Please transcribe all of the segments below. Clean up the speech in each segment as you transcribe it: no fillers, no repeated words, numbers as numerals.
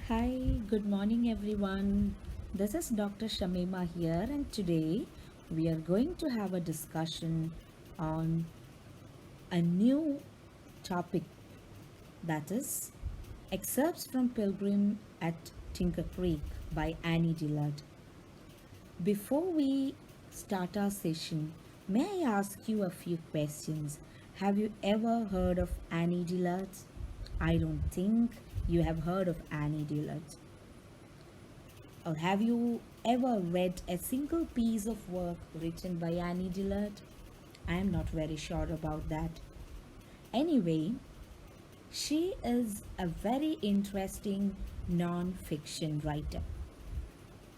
Hi, good morning everyone. This is Dr. Shameema here, and today we are going to have a discussion on a new topic, that is Excerpts from Pilgrim at Tinker Creek by Annie Dillard. Before we start our session, may I ask you a few questions? Have you ever heard of Annie Dillard? I don't think you have heard of Annie Dillard. Or have you ever read a single piece of work written by Annie Dillard? I am not very sure about that. Anyway, she is a very interesting non fiction writer.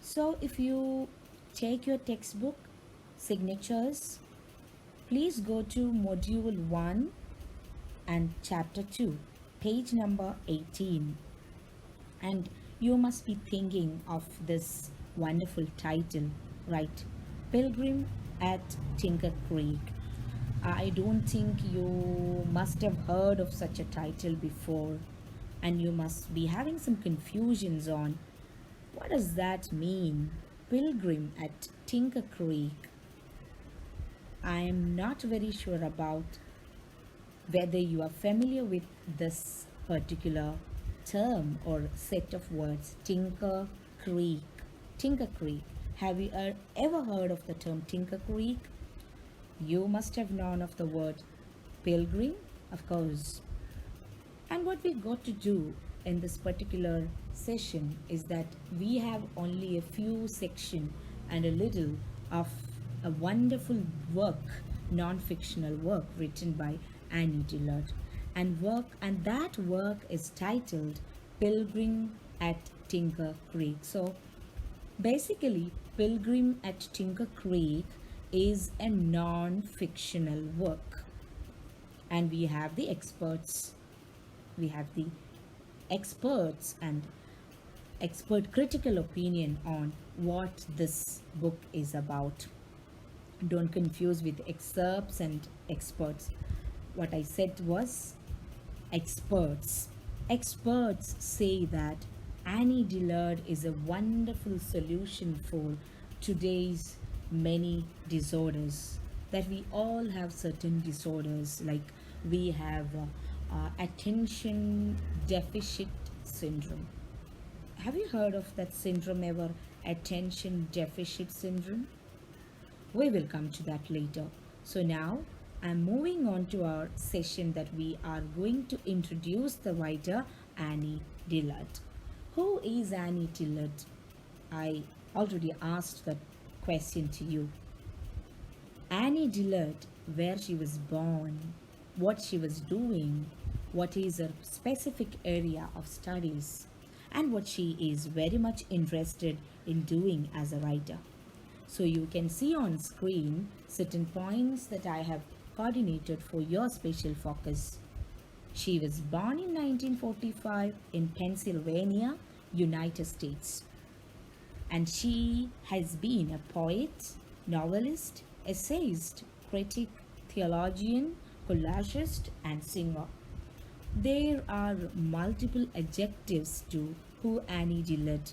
So, if you take your textbook, signatures, please go to Module 1 and Chapter 2, page number 18. And you must be thinking of this wonderful title, right? Pilgrim at Tinker Creek. I don't think you must have heard of such a title before, and you must be having some confusions on what does that mean? Pilgrim at Tinker Creek. I am not very sure about whether you are familiar with this particular term or set of words, Tinker Creek. Tinker Creek. Have you ever heard of the term Tinker Creek? You must have known of the word pilgrim, of course. And what we got to do in this particular session is that we have only a few section and a little of a wonderful work, non-fictional work written by Annie Dillard. And that work is titled Pilgrim at Tinker Creek. So basically, Pilgrim at Tinker Creek is a non-fictional work. And we have the experts and expert critical opinion on what this book is about. Don't confuse with excerpts and experts. What I said was experts. Experts say that Annie Dillard is a wonderful solution for today's many disorders. That we all have certain disorders, like we have attention deficit syndrome. Have you heard of that syndrome ever? Attention deficit syndrome? We will come to that later. So now I'm moving on to our session that we are going to introduce the writer Annie Dillard. Who is Annie Dillard? I already asked that question to you. Annie Dillard, where she was born, what she was doing, what is her specific area of studies, and what she is very much interested in doing as a writer. So you can see on screen certain points that I have coordinated for your special focus. She was born in 1945 in Pennsylvania, United States. And she has been a poet, novelist, essayist, critic, theologian, collagist, and singer. There are multiple adjectives to who Annie Dillard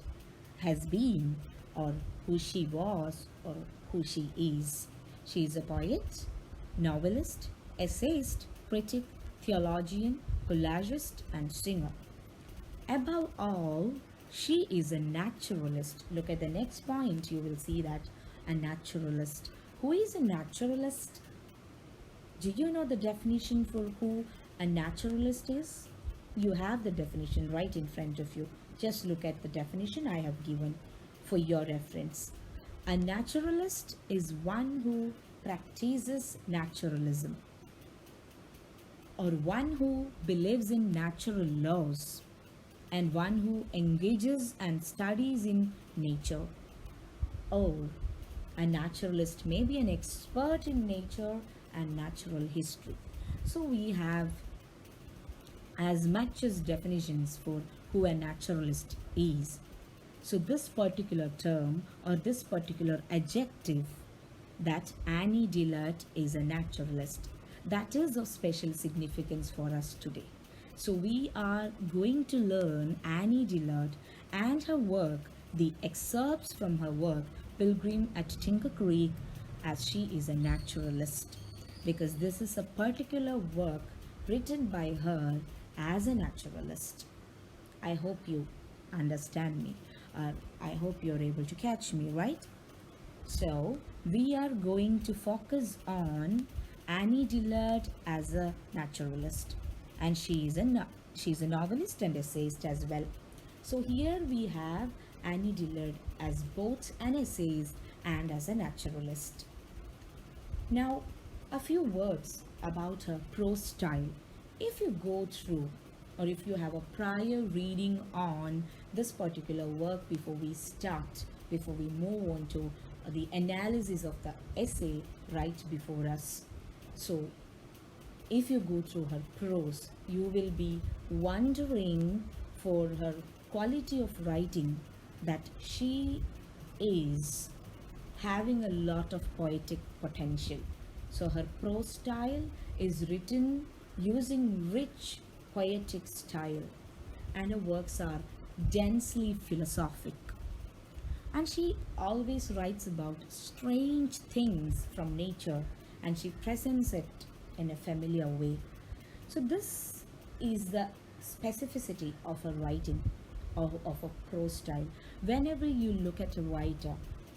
has been, or who she was, or who she is. She is a poet, novelist, essayist, critic, theologian, collagist, and singer. Above all, she is a naturalist. Look at the next point, you will see that a naturalist. Who is a naturalist? Do you know the definition for who a naturalist is? You have the definition right in front of you. Just look at the definition I have given for your reference. A naturalist is one who practices naturalism, or one who believes in natural laws, and one who engages and studies in nature. Or a naturalist may be an expert in nature and natural history. So we have as much as definitions for who a naturalist is. So this particular term or this particular adjective, that Annie Dillard is a naturalist, that is of special significance for us today. So we are going to learn Annie Dillard and her work, the excerpts from her work, Pilgrim at Tinker Creek, as she is a naturalist. Because this is a particular work written by her as a naturalist. I hope you understand me. I hope you're able to catch me, right? So, we are going to focus on Annie Dillard as a naturalist, and she's a novelist and essayist as well. So here we have Annie Dillard as both an essayist and as a naturalist. Now, a few words about her prose style. If you go through or if you have a prior reading on this particular work before we start, before we move on to the analysis of the essay right before us. So, if you go through her prose, you will be wondering for her quality of writing that she is having a lot of poetic potential. So her prose style is written using rich poetic style, and her works are densely philosophic. And she always writes about strange things from nature, and she presents it in a familiar way. So, this is the specificity of her writing, of a prose style. Whenever you look at a writer,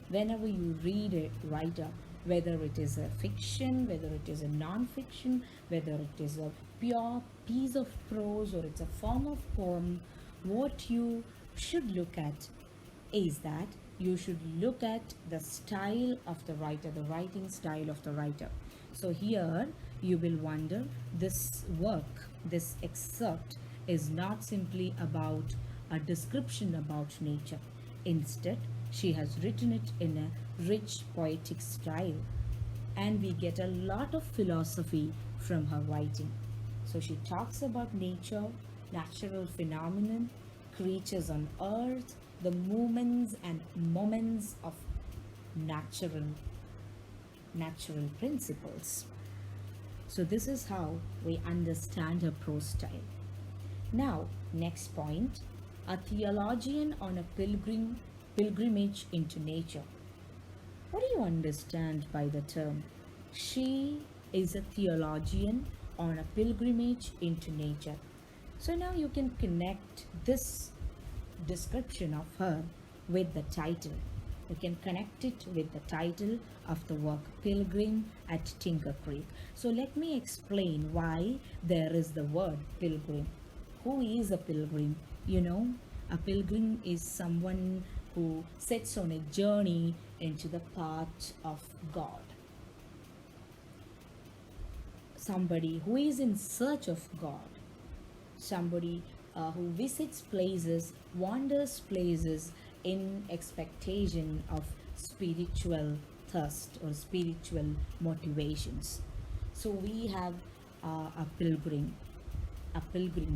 whenever you read a writer, whether it is a fiction, whether it is a non-fiction, whether it is a pure piece of prose or it's a form of poem, what you should look at is that you should look at the style of the writer, the writing style of the writer. So here you will wonder, this work, this excerpt is not simply about a description about nature. Instead, she has written it in a rich poetic style, and we get a lot of philosophy from her writing. So she talks about nature, natural phenomenon, creatures on earth, the movements and moments of natural natural principles. So this is how we understand her prose style. Now, next point, a theologian on a pilgrimage into nature. What do you understand by the term? She is a theologian on a pilgrimage into nature. So now you can connect this description of her with the title. You can connect it with the title of the work, Pilgrim at Tinker Creek. So let me explain why there is the word pilgrim. Who is a pilgrim? You know, a pilgrim is someone who sets on a journey into the path of God. Somebody who is in search of God. Somebody who visits places, wanders places in expectation of spiritual thirst or spiritual motivations. So we have a pilgrim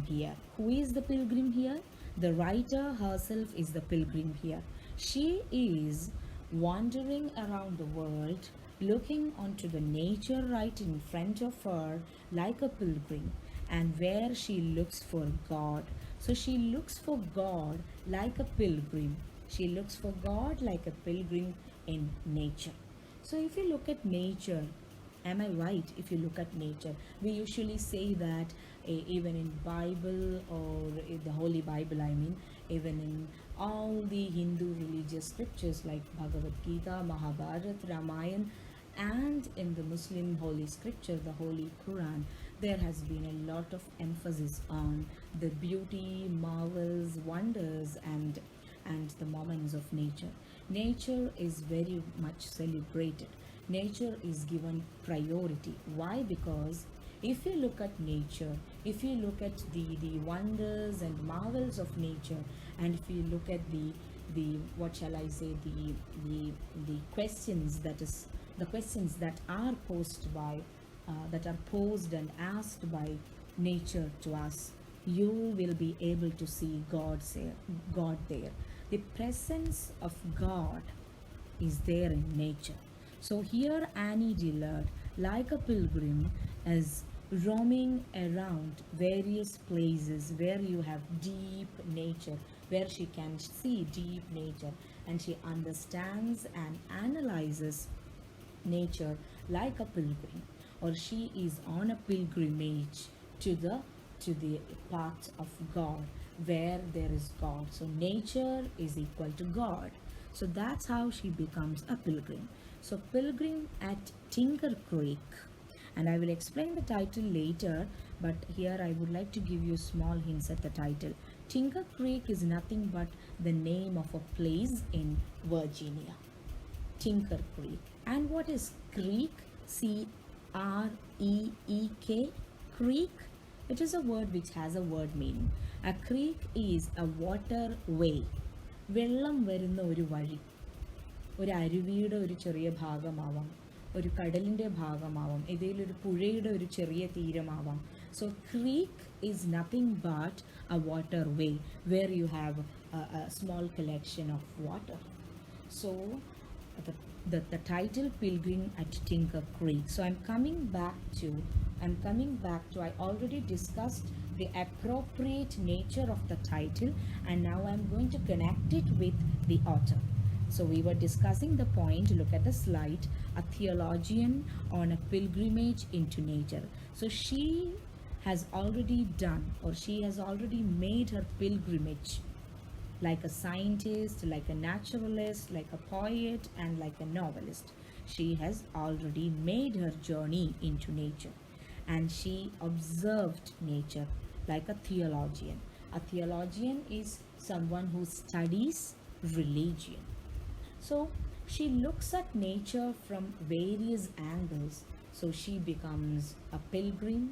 here. Who is the pilgrim here? The writer herself is the pilgrim here. She is wandering around the world, looking onto the nature right in front of her like a pilgrim, and where she looks for God. So she looks for God like a pilgrim. She looks for God like a pilgrim in nature. So if you look at nature, am I right? If you look at nature, we usually say that even in Bible or in the Holy Bible, I mean, even in all the Hindu religious scriptures like Bhagavad Gita, Mahabharata, Ramayana, and in the Muslim holy scripture, the Holy Quran, there has been a lot of emphasis on the beauty, marvels, wonders, and the moments of nature. Nature is very much celebrated. Nature is given priority. Why? Because if you look at nature, if you look at the wonders and marvels of nature, and if you look at the what shall I say, the questions that are posed and asked by nature to us, you will be able to see God there. The presence of God is there in nature. So here Annie Dillard, like a pilgrim, is roaming around various places where you have deep nature, where she can see deep nature, and she understands and analyzes nature like a pilgrim, or she is on a pilgrimage to the path of God, where there is God. So nature is equal to God. So that's how she becomes a pilgrim. So pilgrim at Tinker Creek, and I will explain the title later, but here I would like to give you small hints at the title. Tinker Creek is nothing but the name of a place in Virginia. Tinker Creek. And what is creek? Creek. Creek. It is a word which has a word meaning. A creek is a waterway. വെള്ളം വരുന്ന ഒരു വഴി. ഒരു അരുവിയുടെ ഒരു ചെറിയ ഭാഗമാവാം, ഒരു കടലിൻ്റെ ഭാഗമാവാം, ഏതെങ്കിലും ഒരു പുഴയുടെ ഒരു ചെറിയ തീരമാവാം. So creek is nothing but a waterway where you have a small collection of water. So the title Pilgrim at Tinker Creek. So I'm coming back to I already discussed the appropriate nature of the title, and now I'm going to connect it with the author. So we were discussing the point, look at the slide, a theologian on a pilgrimage into nature. So she has already done, or she has already made her pilgrimage, like a scientist, like a naturalist, like a poet, and like a novelist. She has already made her journey into nature, and she observed nature like a theologian. A theologian is someone who studies religion. So she looks at nature from various angles. So she becomes a pilgrim,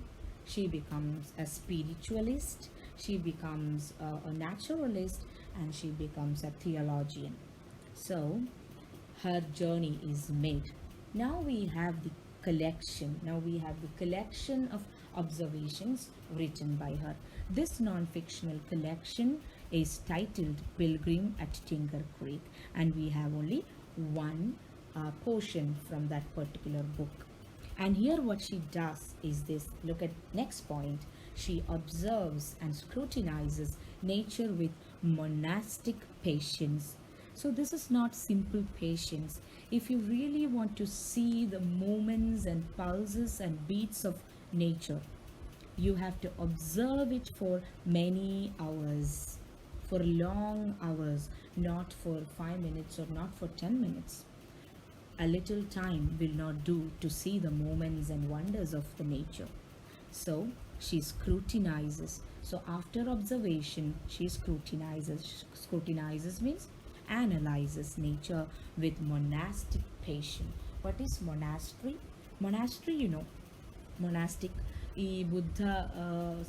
she becomes a spiritualist, she becomes a naturalist, and she becomes a theologian. So her journey is made. Now we have the collection of observations written by her. This non-fictional collection is titled Pilgrim at Tinker Creek, and we have only one portion from that particular book. And here what she does is this. Look at next point. She observes and scrutinizes nature with monastic patience. So this is not simple patience. If you really want to see the movements and pulses and beats of nature, you have to observe it for many hours, for long hours, not for 5 minutes or not for 10 minutes. A little time will not do to see the moments and wonders of the nature. So she scrutinizes. So after observation, she scrutinizes. Scrutinizes means analyzes nature with monastic patience. What is monastery? Monastery, monastic, ഈ ബുദ്ധ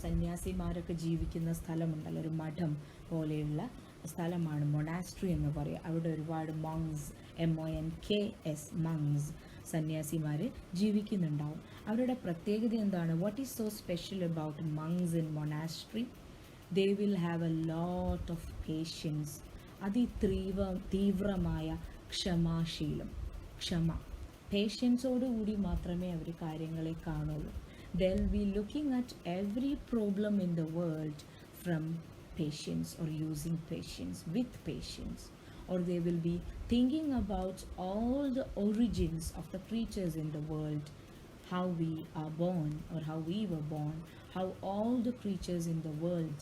സന്യാസിമാരൊക്കെ ജീവിക്കുന്ന സ്ഥലമുണ്ടല്ലോ, ഒരു മഠം പോലെയുള്ള സ്ഥലമാണ് monastery എന്ന് പറയുക. അവിടെ ഒരുപാട് മങ്സ്, MONKS, മങ്സ്, സന്യാസിമാർ ജീവിക്കുന്നുണ്ടാവും. അവരുടെ പ്രത്യേകത എന്താണ്? What is so special about monks in monastery? They will have a lot of patience. തീവ്രമായ ക്ഷമാശീലം, ക്ഷമ, പേഷ്യൻസോടുകൂടി മാത്രമേ അവർ കാര്യങ്ങളെ കാണുള്ളൂ. They'll be looking at every problem in the world from patience, or using patience, with patience, or they will be thinking about all the origins of the creatures in the world, how we are born or how we were born, how all the creatures in the world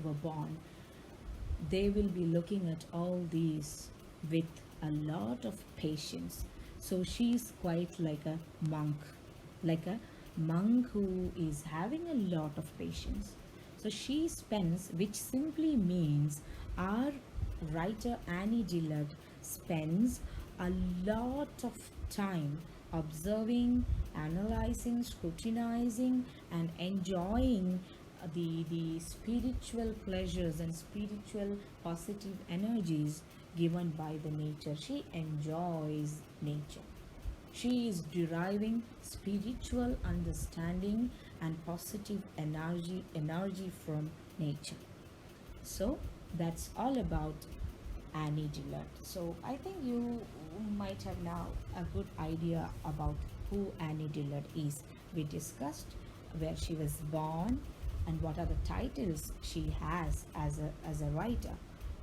were born. They will be looking at all these with a lot of patience. So she's quite like a monk, like a monk who is having a lot of patience. So she spends, which simply means our writer Annie Dillard spends a lot of time observing, analyzing, scrutinizing, and enjoying the spiritual pleasures and spiritual positive energies given by the nature. She enjoys nature. She is deriving spiritual understanding and positive energy from nature. So that's all about Annie Dillard. So I think you might have now a good idea about who Annie Dillard is. We discussed where she was born, and what are the titles she has as a writer.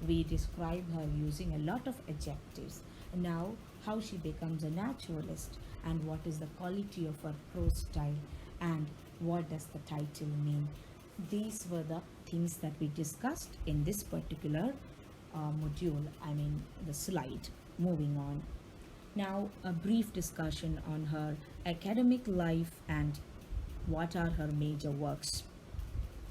We describe her using a lot of adjectives. Now, how she becomes a naturalist, and what is the quality of her prose style, and what does the title mean. These were the things that we discussed in this particular module, I mean the slide. Moving on. Now, a brief discussion on her academic life and what are her major works.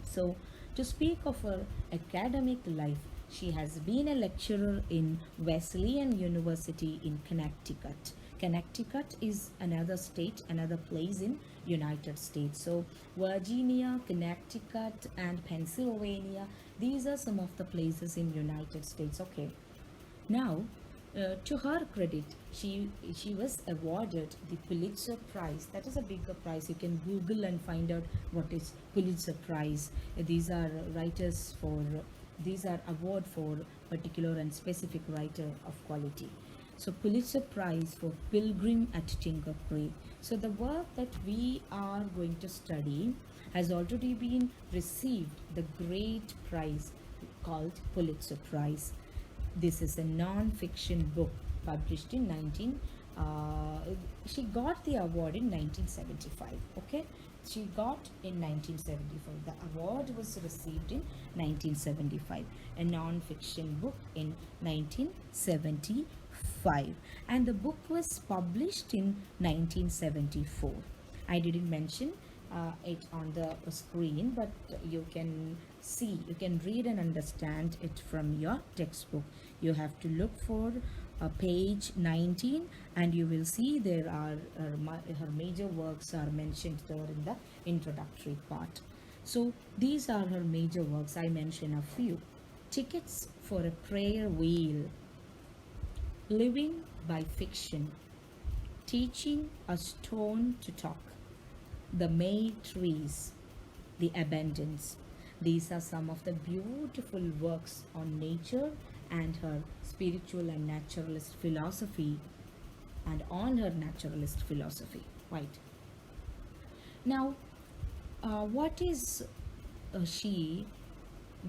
So, to speak of her academic life, she has been a lecturer in Wesleyan University in Connecticut. Connecticut is another state, another place in United States. So, Virginia, Connecticut, and Pennsylvania, these are some of the places in United States. Okay. Now, to her credit, she was awarded the Pulitzer Prize. That is a bigger prize. You can Google and find out what is Pulitzer Prize. These are writers for these are award for particular and specific writer of quality. So Pulitzer Prize for Pilgrim at Tinker Creek. So the work that we are going to study has already been received the great prize called Pulitzer Prize. This is a non-fiction book published in she got the award in 1975. Okay, she got in 1975. The award was received in 1975. A non-fiction book in 1975, and the book was published in 1974. I didn't mention it on the screen, but you can see, you can read and understand it from your textbook. You have to look for page 19, and you will see there are her major works are mentioned there in the introductory part. So these are her major works. I mention a few. Tickets for a Prayer Wheel, Living by Fiction, Teaching a Stone to Talk, The May Trees, The Abundance. These are some of the beautiful works on nature and her spiritual and naturalist philosophy, and on her naturalist philosophy. Right. Now, what is she?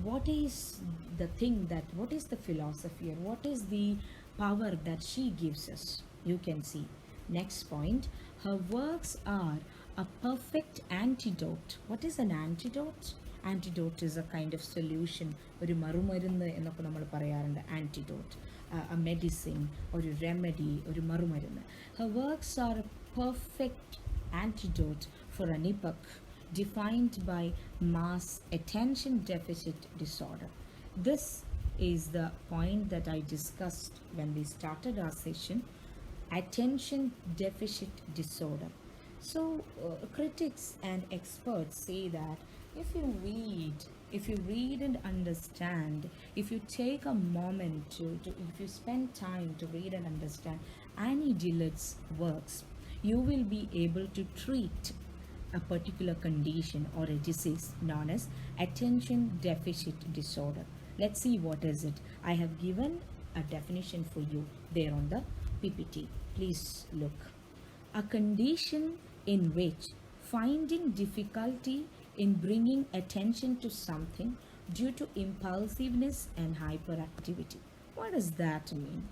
What is the thing that, what is the philosophy, or what is the power that she gives us? You can see. Next point, her works are a perfect antidote. What is an antidote? Antidote is a kind of solution. ഒരു മറുമരുന്ന് എന്നൊക്കെ നമ്മൾ പറയാറുണ്ട്. Antidote, a medicine, or a remedy, ഒരു മറുമരുന്ന്. Her works are a perfect antidote for an epoch defined by mass attention deficit disorder. This is the point that I discussed when we started our session. Attention deficit disorder. So critics and experts say that if you read and understand, if you take a moment if you spend time to read and understand Annie Dillard's works, you will be able to treat a particular condition or a disease known as attention deficit disorder. Let's see what is it. I have given a definition for you there on the PPT. Please look. A condition in which finding difficulty in bringing attention to something due to impulsiveness and hyperactivity. What does that mean?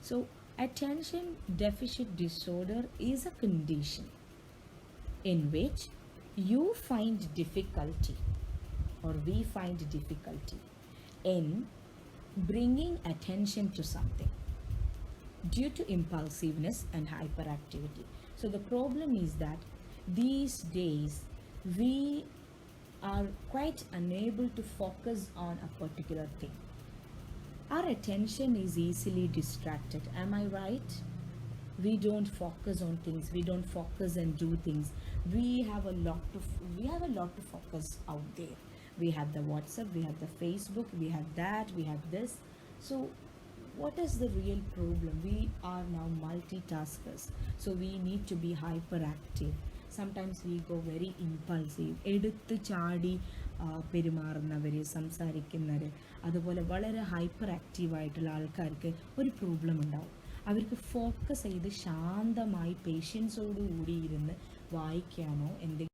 So, attention deficit disorder is a condition in which you find difficulty, or we find difficulty in bringing attention to something due to impulsiveness and hyperactivity. So the problem is that these days we are quite unable to focus on a particular thing. Our attention is easily distracted. Am I right? We don't focus on things. We don't focus and do things. We have a lot to focus out there. We have the WhatsApp, we have the Facebook, we have that, we have this. So what is the real problem? We are now multitaskers. So we need to be hyperactive. Sometimes we go very impulsive. എടുത്ത് ചാടി പെരുമാറുന്നവർ, സംസാരിക്കുന്നവർ, അതുപോലെ വളരെ hyper ആക്റ്റീവായിട്ടുള്ള ആൾക്കാർക്ക് ഒരു problem ഉണ്ടാവും. അവർക്ക് focus ചെയ്ത് ശാന്തമായി പേഷ്യൻസോടുകൂടി ഇരുന്ന് വായിക്കാനോ എന്തെങ്കിലും